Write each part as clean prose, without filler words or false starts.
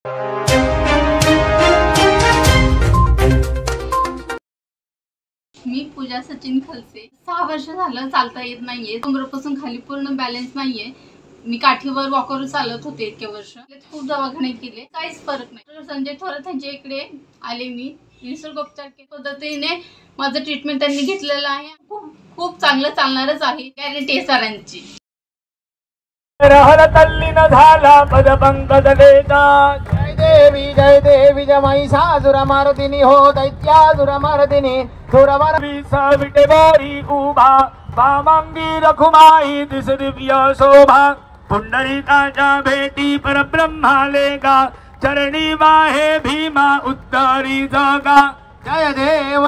मी पूजा सचिन खलसे 6 वर्ष झालं चालता येत नाहीये, कमरेपासून खाली पूर्ण बॅलन्स नाहीये। मी काठीवर वॉकर चालत होते इतके वर्ष, खूप दवाखाने केले, काहीच फरक नाही। संजय थोरात यांच्या इकडे आले, मी निसर्गोपचार पद्धतीने माझं ट्रीटमेंट त्यांनी घेतलेलं आहे। खूप चांगलं चालणारच आहे, गॅरंटी सरांची। रहल तल्लीन झाला पदपंकज लेता, जय देवी जय महिषासुरमर्दिनी हो दैत्यासुरमर्दिनी सुरमर्दी विटेवारी उभा वामांगी रखुमाई दिस दिव्य शोभा। पुंडरीकाच्या भेटी परब्रह्माले गा, चरणी वाहे भीमा उत्तरी जगा। जय देव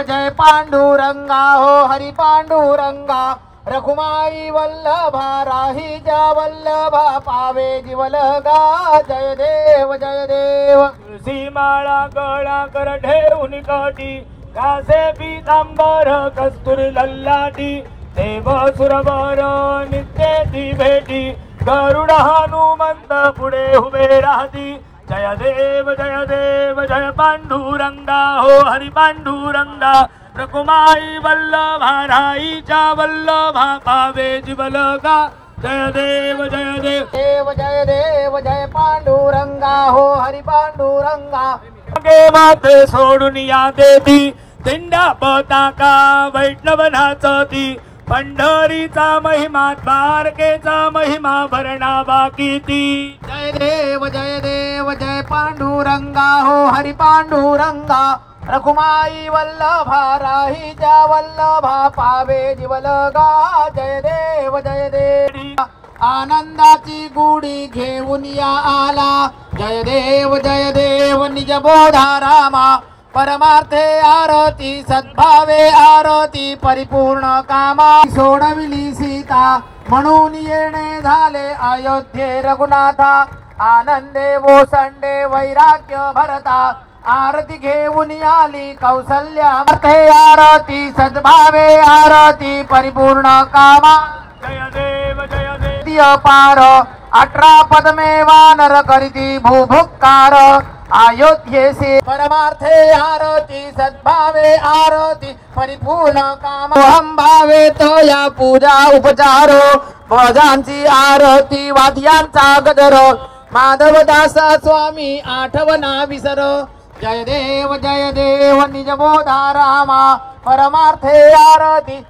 जय पांडुरंगा हो हरि पांडुरंगा, रखुमाई वल्लभा राही जा वल्लभा पावे जीवलगा। जय देव सीमाळा गळा कर ठेवून कटी, कासे पीतांबर कस्तुरी लल्लाटी। देव सुरवर नित्याची भेटी, गरुड हनुमंत पुढे उभे राहती। जय देव जय पांडुरंगा हो हरि पांडुरंगा, रखुमाई वल्लभा राईच्या वल्लभा पावे जीवलगा। जय देव जय पांडुरंगा हो हरि पांडुरंगा। गे माते सोडून या देती, दिंड्या पताका वैष्णव नाचती। पंढरीचा महिमा द्वारकेचा महिमा भरणा किती। जय देव जय पांडुरंगा हो हरि पांडुरंगा, रखुमाई वल्लभा राहीच्या वल्लभा पावे जीवलगा। जय देव आनंदाची गुढी घेऊन या आला। जय देव निज बोधा रामा, परमार्थे आरती सद्भावे आरती परिपूर्ण कामा। सोडविली सीता म्हणून येणे झाले अयोध्ये रघुनाथा, आनंदे ओसंडे वैराग्य भरता। आरती घेऊन आली कौसल्या, आरती सद्भावे आरती परिपूर्ण कामा। जय देव पार 18 पद्मे वानर करीती भूभुक्कार। अयोध्येसे परमार्थे आरती सद्भावे आरती परिपूर्ण काम। हम भावे तो या पूजा उपचार, भजांची आरती वाद्यांचा गजर। माधवदास स्वामी आठवना विसर। जय देव निज बोधा रामा, परमार्थे आरती।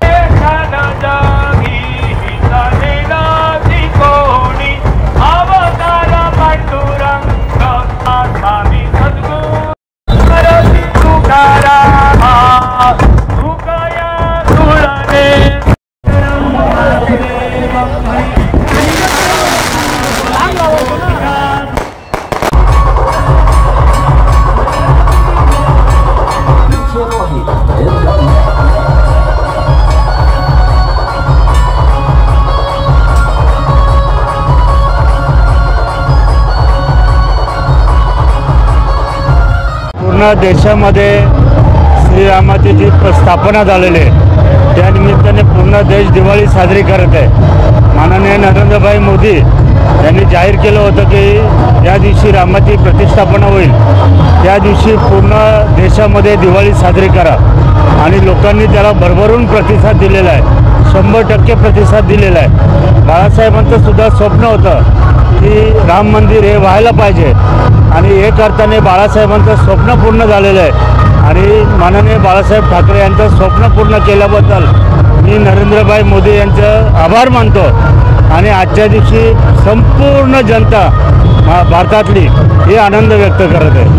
पूर्ण देशामध्ये श्रीरामाची जी स्थापना झालेली आहे, त्यानिमित्ताने पूर्ण देश दिवाळी साजरी करत आहे। माननीय नरेंद्रभाई मोदी यांनी जाहीर केलं होतं की या दिवशी रामाची प्रतिष्ठापना होईल, त्या दिवशी पूर्ण देशामध्ये दिवाळी साजरी करा। आणि लोकांनी त्याला भरभरून प्रतिसाद दिलेला आहे, 100% प्रतिसाद दिलेला आहे। बाळासाहेबांचं सुद्धा स्वप्न होतं की राम मंदिर हे व्हायला पाहिजे, आणि हे करताना बाळासाहेबांचं स्वप्न पूर्ण झालेलं आहे। आणि माननीय बाळासाहेब ठाकरे यांचं स्वप्न पूर्ण केल्याबद्दल मी नरेंद्रभाई मोदी यांचं आभार मानतो। आणि आजच्या दिवशी संपूर्ण जनता भारतातली हे आनंद व्यक्त करत आहे।